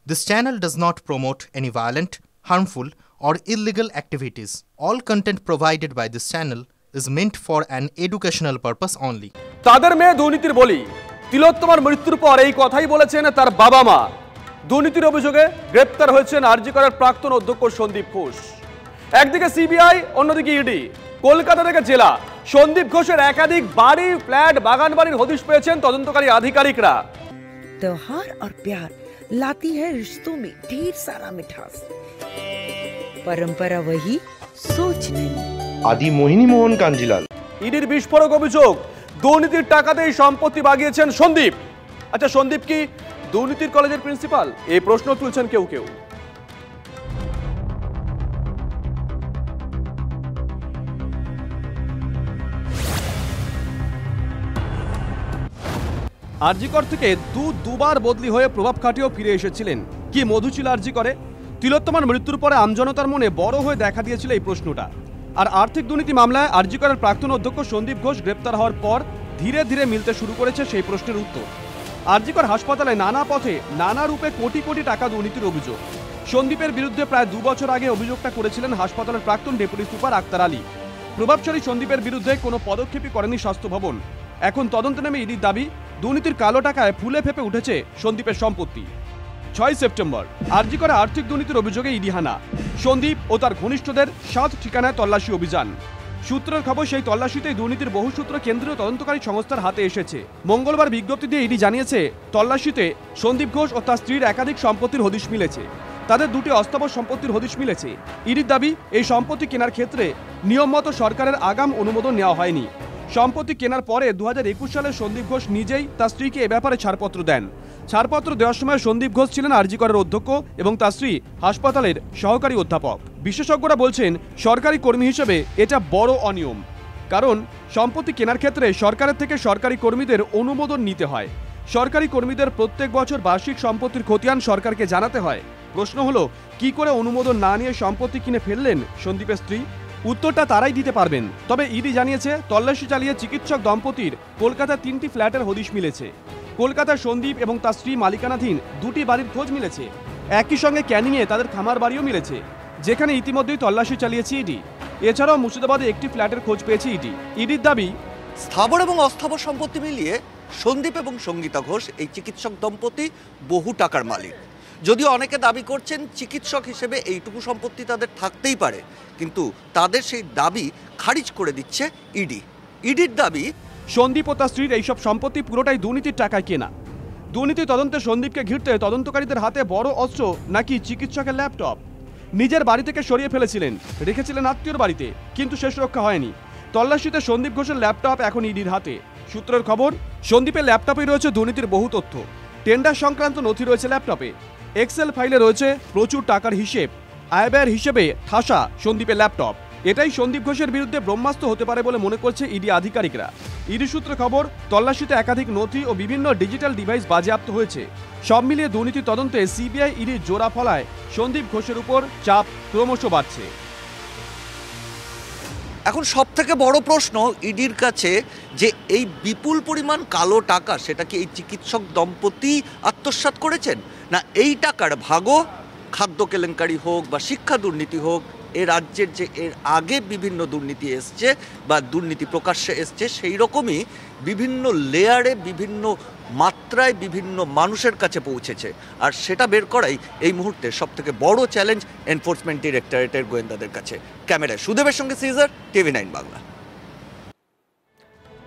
This channel does not promote any violent, harmful, or illegal activities. All content provided by this channel is meant for an educational purpose only. তাদের মেয়ে দুর্নীতির বলি তিলোত্তমার মৃত্যুর পর এই কথাই বলেছেন তার বাবা মা। দুর্নীতির অভিযোগে গ্রেপ্তার হয়েছেন আরজি করের প্রাক্তন অধ্যক্ষ সন্দীপ ঘোষ। একদিকে সিবিআই, অন্যদিকে ইডি। কলকাতা থেকে জেলা সন্দীপ ঘোষের একাধিক বাড়ি, ফ্ল্যাট, বাগান বাড়ির হদিশ পেয়েছেন তদন্তকারী আধিকারিকরা। त्योहार और प्यार लाती है रिश्तों में ढेर सारा मिठास। परंपरा वही, सोच नहीं। आदि मोहिनी मोहन कांजीलाल। ইডির বিস্ফোরক অভিযোগ, দুর্নীতির টাকাতেই সম্পত্তি বাগিয়েছেন সন্দীপ। আচ্ছা, সন্দীপ কি দুর্নীতির কলেজের প্রিন্সিপাল? এই প্রশ্ন তুলছেন কেউ কেউ। আরজিকর থেকে দুবার বদলি হয়ে প্রভাব খাটিয়েও ফিরে এসেছিলেন। কি মধু ছিল আরজি করে? তিলোত্তমার মৃত্যুর পরে আমজনতার মনে বড় হয়ে দেখা দিয়েছিল এই প্রশ্নটা। আর আর্থিক দুর্নীতি মামলায় আরজি করের প্রাক্তন অধ্যক্ষ সন্দীপ ঘোষ গ্রেপ্তার হওয়ার পর ধীরে ধীরে মিলতে শুরু করেছে সেই প্রশ্নের উত্তর। আরজি কর হাসপাতালে নানা পথে নানা রূপে কোটি কোটি টাকা দুর্নীতির অভিযোগ। সন্দীপের বিরুদ্ধে প্রায় 2 বছর আগে অভিযোগটা করেছিলেন হাসপাতালের প্রাক্তন ডেপুটি সুপার আক্তার আলী। প্রভাবশালী সন্দীপের বিরুদ্ধে কোনো পদক্ষেপই করেনি স্বাস্থ্য ভবন। এখন তদন্তে নেমে ইডির দাবি, দুর্নীতির কালো টাকায় ফুলে ফেপে উঠেছে সন্দীপের সম্পত্তি। 6 সেপ্টেম্বর আরজি করে আর্থিক দুর্নীতির অভিযোগে ইডি হানা। সন্দীপ ও তার ঘনিষ্ঠদের 7 ঠিকানায় তল্লাশি অভিযান। সূত্রের খবর, সেই তল্লাশিতেই দুর্নীতির বহু সূত্র কেন্দ্রীয় তদন্তকারী সংস্থার হাতে এসেছে। মঙ্গলবার বিজ্ঞপ্তি দিয়ে ইডি জানিয়েছে, তল্লাশিতে সন্দীপ ঘোষ ও তার স্ত্রীর একাধিক সম্পত্তির হদিশ মিলেছে। তাদের 2টি অস্থাবর সম্পত্তির হদিশ মিলেছে। ইডির দাবি, এই সম্পত্তি কেনার ক্ষেত্রে নিয়মমতো সরকারের আগাম অনুমোদন নেওয়া হয়নি। সম্পত্তি কেনার পরে 2021 সালে সন্দীপ ঘোষ নিজেই তার স্ত্রীকে এ ব্যাপারে ছাড়পত্র দেন। ছাড়পত্র দেওয়ার সময় সন্দীপ ঘোষ ছিলেন আরজি করের অধ্যক্ষ এবং তার স্ত্রী হাসপাতালের সহকারী অধ্যাপক। বিশেষজ্ঞরা বলছেন, সরকারি কর্মী হিসেবে এটা বড় অনিয়ম। কারণ সম্পত্তি কেনার ক্ষেত্রে সরকারের থেকে সরকারি কর্মীদের অনুমোদন নিতে হয়। সরকারি কর্মীদের প্রত্যেক বছর বার্ষিক সম্পত্তির খতিয়ান সরকারকে জানাতে হয়। প্রশ্ন হলো, কি করে অনুমোদন না নিয়ে সম্পত্তি কিনে ফেললেন সন্দীপের স্ত্রী? উত্তরটা তারাই দিতে পারবেন। তবে ইডি জানিয়েছে, তল্লাশি চালিয়ে চিকিৎসক দম্পতির কলকাতার 3টি ফ্ল্যাটের হদিশ মিলেছে। কলকাতার সন্দীপ এবং তার স্ত্রী মালিকানাধীন 2টি বাড়ির খোঁজ মিলেছে। একই সঙ্গে ক্যানিংয়ে তাদের খামার বাড়িও মিলেছে, যেখানে ইতিমধ্যেই তল্লাশি চালিয়েছে ইডি। এছাড়াও মুর্শিদাবাদে একটি ফ্ল্যাটের খোঁজ পেয়েছে ইডি। ইডির দাবি, স্থাবর এবং অস্থাবর সম্পত্তি মিলিয়ে সন্দীপ এবং সঙ্গীতা ঘোষ এই চিকিৎসক দম্পতি বহু টাকার মালিক। যদিও অনেকে দাবি করছেন চিকিৎসক হিসেবে এইটুকু সম্পত্তি তাদের থাকতেই পারে, কিন্তু তাদের সেই দাবি খারিজ করে দিচ্ছে ইডি। ইডির দাবি, সন্দীপ ও তার স্ত্রীর এইসব সম্পত্তি পুরোটাই দুর্নীতির টাকায় কেনা। দুর্নীতি তদন্তে সন্দীপকে ঘিরতে তদন্তকারীদের হাতে বড় অস্ত্র নাকি চিকিৎসকের ল্যাপটপ। নিজের বাড়ি থেকে সরিয়ে ফেলেছিলেন, রেখেছিলেন আত্মীয়র বাড়িতে, কিন্তু শেষ রক্ষা হয়নি। তল্লাশিতে সন্দীপ ঘোষের ল্যাপটপ এখন ইডির হাতে। সূত্রের খবর, সন্দীপের ল্যাপটপে রয়েছে দুর্নীতির বহু তথ্য। টেন্ডার সংক্রান্ত নথি রয়েছে ল্যাপটপে। এক্সেল ফাইলে রয়েছে প্রচুর টাকার হিসেব। আয় ব্যয়ের হিসেবে ঠাসা সন্দীপের ল্যাপটপ। এটাই সন্দীপ ঘোষের বিরুদ্ধে ব্রহ্মাস্ত্র হতে পারে বলে মনে করছে ইডি আধিকারিকরা। ইডি সূত্রে খবর, তল্লাশিতে একাধিক নথি ও বিভিন্ন ডিজিটাল ডিভাইস বাজেয়াপ্ত হয়েছে। সব মিলিয়ে দুর্নীতি তদন্তে সিবিআই ইডির জোড়া ফলায় সন্দীপ ঘোষের উপর চাপ ক্রমশ বাড়ছে। এখন সব থেকে বড় প্রশ্ন ইডির কাছে, যে এই বিপুল পরিমাণ কালো টাকা সেটা কি এই চিকিৎসক দম্পতি আত্মসাৎ করেছেন, না এই টাকার ভাগও খাদ্য কেলেঙ্কারি হোক বা শিক্ষা দুর্নীতি হোক, এ রাজ্যের যে এর আগে বিভিন্ন দুর্নীতি এসছে বা দুর্নীতি প্রকাশ্যে এসছে, সেই রকমই বিভিন্ন লেয়ারে বিভিন্ন মাত্রায় বিভিন্ন মানুষের কাছে পৌঁছেছে। আর সেটা বের করাই এই মুহূর্তে সবথেকে বড় চ্যালেঞ্জ এনফোর্সমেন্ট ডিরেক্টরেটের গোয়েন্দাদের কাছে। ক্যামেরায় সুদেবের সঙ্গে সিজার, TV9 বাংলা।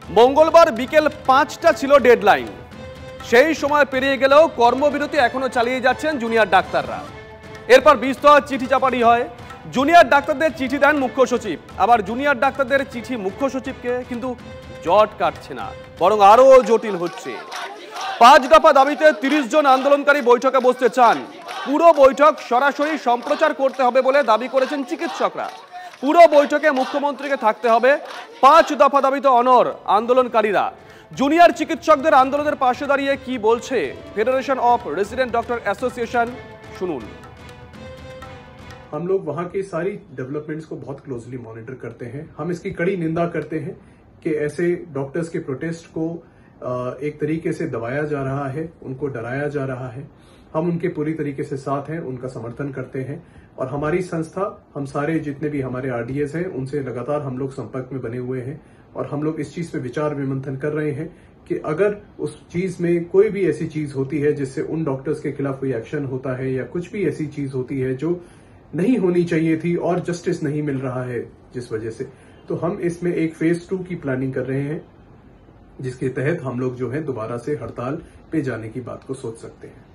মঙ্গলবার বিকেল 5টা ছিল ডেডলাইন। সেই সময় পেরিয়ে গেলেও কর্মবিরতি এখনো চালিয়ে যাচ্ছেন জুনিয়র ডাক্তাররা। এরপর বিস্তর চিঠি চাপাড়ি হয়। জুনিয়র ডাক্তারদের চিঠি দেন মুখ্য সচিব, আবার জুনিয়র ডাক্তারদের চিঠি মুখ্য সচিবকে কিন্তু জট কাটছে না, বরং আরো জটিল হচ্ছে। 5 দফা দাবিতে 30 জন আন্দোলনকারী বৈঠকে বসতে চান। পুরো বৈঠক সরাসরি সম্প্রচার করতে হবে বলে দাবি করেছেন চিকিৎসকরা। পুরো বৈঠকে মুখ্যমন্ত্রীকে থাকতে হবে। 5 দফা দাবিতে অনড় আন্দোলনকারীরা। জুনিয়র চিকিৎসকদের আন্দোলনের পাশে দাঁড়িয়ে কি বলছে federation of resident doctor association, শুনুন। हम लोग वहां की सारी डेवलपमेंट्स को बहुत क्लोजली मॉनिटर करते हैं। हम इसकी कड़ी निंदा करते हैं कि ऐसे डॉक्टर्स के प्रोटेस्ट को एक तरीके से दबाया जा रहा है, उनको डराया जा रहा है। हम उनके पूरी तरीके से साथ हैं, उनका समर्थन करते हैं और हमारी संस्था, हम सारे जितने भी हमारे आरडीएस हैं उनसे लगातार हम लोग संपर्क में बने हुए हैं और हम लोग इस चीज पे विचार विमंथन कर रहे हैं कि अगर उस चीज में कोई भी ऐसी चीज होती है जिससे उन डॉक्टर्स के खिलाफ कोई एक्शन होता है या कुछ भी ऐसी चीज होती है जो नहीं होनी चाहिए थी और जस्टिस नहीं मिल रहा है जिस वजह से, तो हम इसमें एक फेज 2 की प्लानिंग कर रहे हैं जिसके तहत हम लोग जो है दोबारा से हड़ताल पे जाने की बात को सोच सकते हैं।